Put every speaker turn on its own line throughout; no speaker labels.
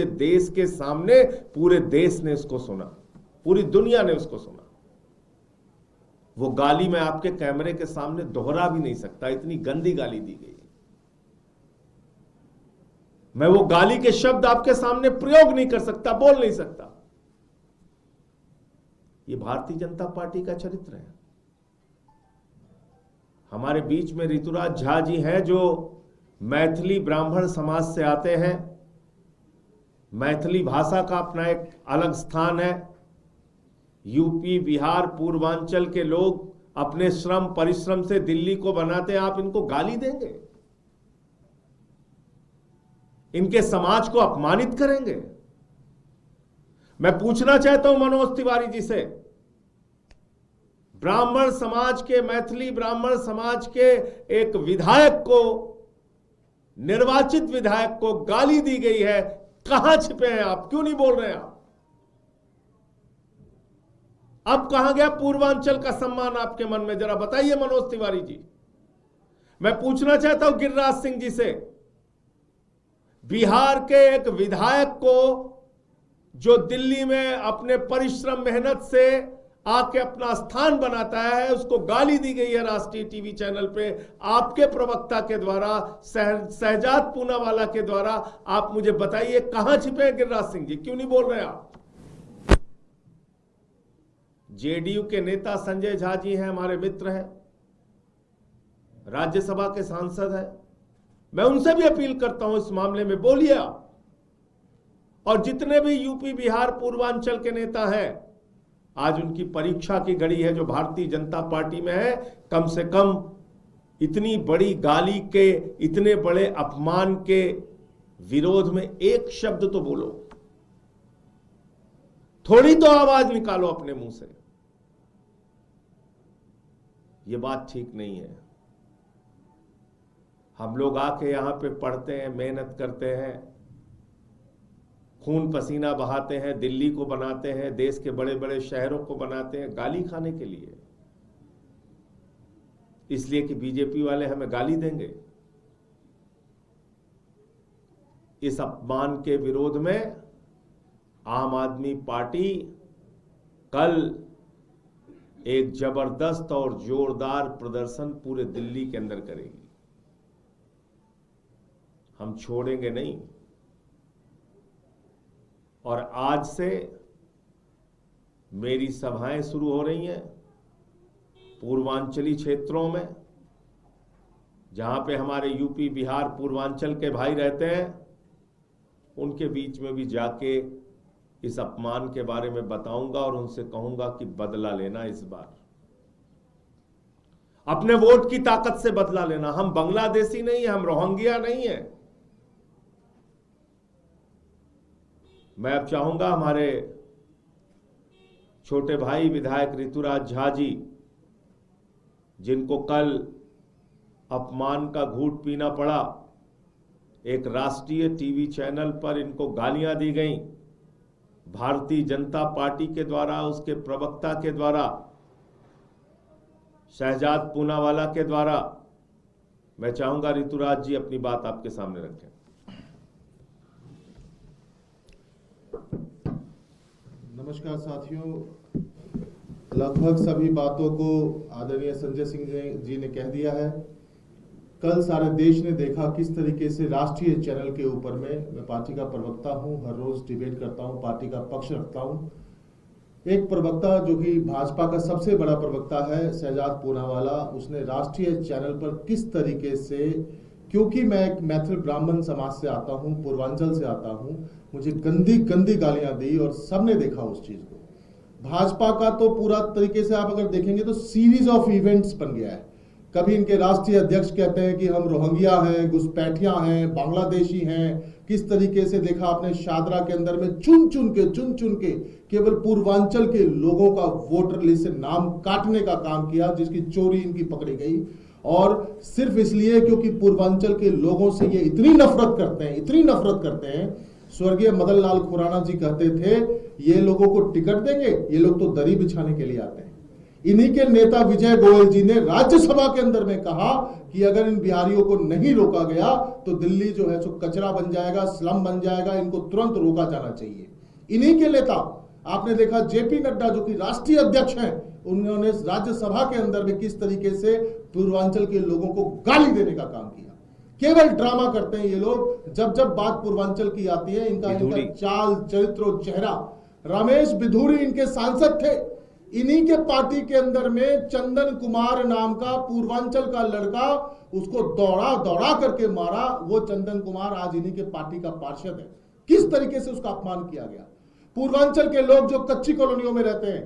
देश के सामने पूरे देश ने इसको सुना, पूरी दुनिया ने उसको सुना। वो गाली मैं आपके कैमरे के सामने दोहरा भी नहीं सकता, इतनी गंदी गाली दी गई। मैं वो गाली के शब्द आपके सामने प्रयोग नहीं कर सकता, बोल नहीं सकता। ये भारतीय जनता पार्टी का चरित्र है। हमारे बीच में ऋतुराज झा जी हैं जो मैथिली ब्राह्मण समाज से आते हैं। मैथिली भाषा का अपना एक अलग स्थान है। यूपी, बिहार, पूर्वांचल के लोग अपने श्रम परिश्रम से दिल्ली को बनाते हैं, आप इनको गाली देंगे? इनके समाज को अपमानित करेंगे? मैं पूछना चाहता हूं मनोज तिवारी जी से, ब्राह्मण समाज के, मैथिली ब्राह्मण समाज के एक विधायक को, निर्वाचित विधायक को गाली दी गई है, कहां छिपे हैं आप? क्यों नहीं बोल रहे हैं आप? अब कहां गया पूर्वांचल का सम्मान आपके मन में? जरा बताइए मनोज तिवारी जी। मैं पूछना चाहता हूं गिरिराज सिंह जी से, बिहार के एक विधायक को जो दिल्ली में अपने परिश्रम मेहनत से आके अपना स्थान बनाता है, उसको गाली दी गई है राष्ट्रीय टीवी चैनल पे आपके प्रवक्ता के द्वारा, शहजाद पूनावाला के द्वारा। आप मुझे बताइए कहां छिपे हैं गिरिराज सिंह जी? क्यों नहीं बोल रहे आप? जेडीयू के नेता संजय झा जी हैं, हमारे मित्र हैं, राज्यसभा के सांसद हैं। मैं उनसे भी अपील करता हूं इस मामले में बोलिए आप। और जितने भी यूपी, बिहार, पूर्वांचल के नेता हैं, आज उनकी परीक्षा की घड़ी है जो भारतीय जनता पार्टी में है। कम से कम इतनी बड़ी गाली के, इतने बड़े अपमान के विरोध में एक शब्द तो बोलो, थोड़ी तो आवाज निकालो अपने मुंह से। ये बात ठीक नहीं है। हम लोग आके यहां पे पढ़ते हैं, मेहनत करते हैं, खून पसीना बहाते हैं, दिल्ली को बनाते हैं, देश के बड़े बड़े शहरों को बनाते हैं गाली खाने के लिए, इसलिए कि बीजेपी वाले हमें गाली देंगे। इस अपमान के विरोध में आम आदमी पार्टी कल एक जबरदस्त और जोरदार प्रदर्शन पूरे दिल्ली के अंदर करेगी। हम छोड़ेंगे नहीं। और आज से मेरी सभाएं शुरू हो रही हैं पूर्वांचली क्षेत्रों में, जहां पे हमारे यूपी, बिहार, पूर्वांचल के भाई रहते हैं, उनके बीच में भी जाके इस अपमान के बारे में बताऊंगा और उनसे कहूंगा कि बदला लेना। इस बार अपने वोट की ताकत से बदला लेना। हम बांग्लादेशी नहीं है, हम रोहिंग्या नहीं है। मैं अब चाहूंगा हमारे छोटे भाई विधायक ऋतुराज झा जी, जिनको कल अपमान का घूंट पीना पड़ा, एक राष्ट्रीय टीवी चैनल पर इनको गालियां दी गईं भारतीय जनता पार्टी के द्वारा, उसके प्रवक्ता के द्वारा, शहजाद पूनावाला के द्वारा। मैं चाहूंगा ऋतुराज जी अपनी बात आपके सामने रखें।
नमस्कार साथियों, लगभग सभी बातों को आदरणीय संजय सिंह जी ने कह दिया है। कल सारे देश ने देखा किस तरीके से राष्ट्रीय चैनल के ऊपर में, मैं पार्टी का प्रवक्ता हूं, हर रोज डिबेट करता हूं, पार्टी का पक्ष रखता हूं। एक प्रवक्ता जो कि भाजपा का सबसे बड़ा प्रवक्ता है, शहजाद पूनावाला, उसने राष्ट्रीय चैनल पर किस तरीके से, क्योंकि मैं एक मैथिल ब्राह्मण समाज से आता हूं, पूर्वांचल से आता हूं, मुझे गंदी गंदी गालियां दी और सबने देखा उस चीज को। भाजपा का तो पूरा तरीके से आप अगर देखेंगे तो सीरीज ऑफ इवेंट्स बन गया है। कभी इनके राष्ट्रीय अध्यक्ष कहते हैं कि हम रोहिंग्या हैं, घुसपैठिया हैं, बांग्लादेशी हैं। किस तरीके से देखा आपने शादरा के अंदर में चुन चुन के केवल पूर्वांचल के लोगों का वोटर लिस्ट से नाम काटने का काम किया, जिसकी चोरी इनकी पकड़ी गई। और सिर्फ इसलिए क्योंकि पूर्वांचल के लोगों से ये इतनी नफरत करते हैं। स्वर्गीय मदन लाल खुराना जी कहते थे, ये लोगों को टिकट देंगे, ये लोग तो दरी बिछाने के लिए आते हैं। इन्हीं के नेता विजय गोयल जी ने राज्यसभा के अंदर में कहा कि अगर इन बिहारियों को नहीं रोका गया तो दिल्ली जो है सो कचरा बन जाएगा, स्लम बन जाएगा, इनको तुरंत रोका जाना चाहिए। इन्हीं के नेता आपने देखा जेपी नड्डा जो कि राष्ट्रीय अध्यक्ष हैं, उन्होंने राज्यसभा के अंदर में किस तरीके से पूर्वांचल के लोगों को गाली देने का काम किया। केवल ड्रामा करते हैं ये लोग। जब जब बात पूर्वांचल की आती है, इनका चाल चरित्र और चेहरा। रमेश बिधूरी इनके सांसद थे। इन्हीं के पार्टी के अंदर में चंदन कुमार नाम का पूर्वांचल का लड़का, उसको दौड़ा दौड़ा करके मारा। वो चंदन कुमार आज इन्हीं के पार्टी का पार्षद है। किस तरीके से उसका अपमान किया गया। पूर्वांचल के लोग जो कच्ची कॉलोनियों में रहते हैं,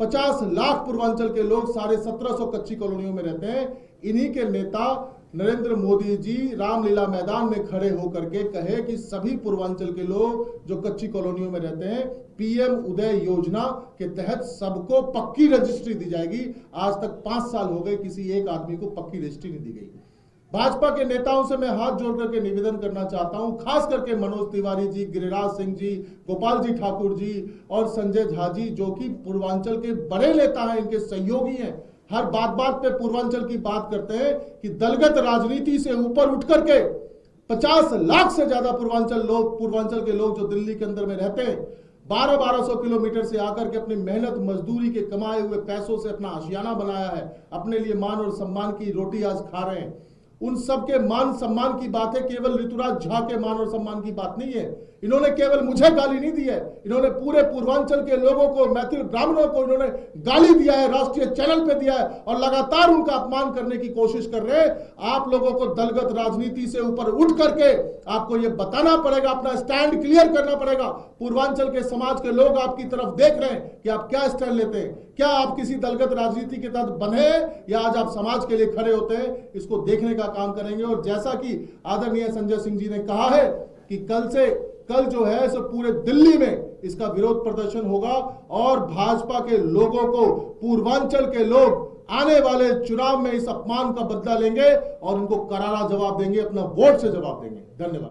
50 लाख पूर्वांचल के लोग 1750 कच्ची कॉलोनियों में रहते हैं। इन्हीं के नेता नरेंद्र मोदी जी रामलीला मैदान में खड़े होकर के कहे कि सभी पूर्वांचल के लोग जो कच्ची कॉलोनियों में रहते हैं, पीएम उदय योजना के तहत सबको पक्की रजिस्ट्री दी जाएगी। आज तक 5 साल हो गए, किसी एक आदमी को पक्की रजिस्ट्री नहीं दी गई। भाजपा के नेताओं से मैं हाथ जोड़ करके निवेदन करना चाहता हूं, खास करके मनोज तिवारी जी, गिरिराज सिंह जी, गोपाल जी ठाकुर जी और संजय झा जी, जो कि पूर्वांचल के बड़े नेता हैं, इनके सहयोगी हैं। हर बात बात पे पूर्वांचल की बात करते हैं कि दलगत राजनीति से ऊपर उठ करके 50 लाख से ज्यादा पूर्वांचल के लोग जो दिल्ली के अंदर में रहते हैं, 1200 किलोमीटर से आकर के अपनी मेहनत मजदूरी के कमाए हुए पैसों से अपना आशियाना बनाया है, अपने लिए मान और सम्मान की रोटी आज खा रहे हैं। उन सब के मान सम्मान की बात है, केवल ऋतुराज झा के मान और सम्मान की बात नहीं है। इन्होंने केवल मुझे गाली नहीं दी है, इन्होंने पूरे पूर्वांचल के लोगों को, मैथिल ब्राह्मणों को इन्होंने गाली दिया है, राष्ट्रीय चैनल पे दिया है और लगातार उनका अपमान करने की कोशिश कर रहे हैं। आप लोगों को दलगत राजनीति से ऊपर उठ करके आपको यह बताना पड़ेगा, अपना स्टैंड क्लियर करना पड़ेगा। पूर्वांचल के समाज के लोग आपकी तरफ देख रहे हैं कि आप क्या स्टैंड लेते हैं। क्या आप किसी दलगत राजनीति के तहत बने या आज आप समाज के लिए खड़े होते हैं, इसको देखने का काम करेंगे। और जैसा कि आदरणीय संजय सिंह जी ने कहा है कि कल जो है सो पूरे दिल्ली में इसका विरोध प्रदर्शन होगा और भाजपा के लोगों को, पूर्वांचल के लोग आने वाले चुनाव में इस अपमान का बदला लेंगे और उनको करारा जवाब देंगे, अपना वोट से जवाब देंगे। धन्यवाद।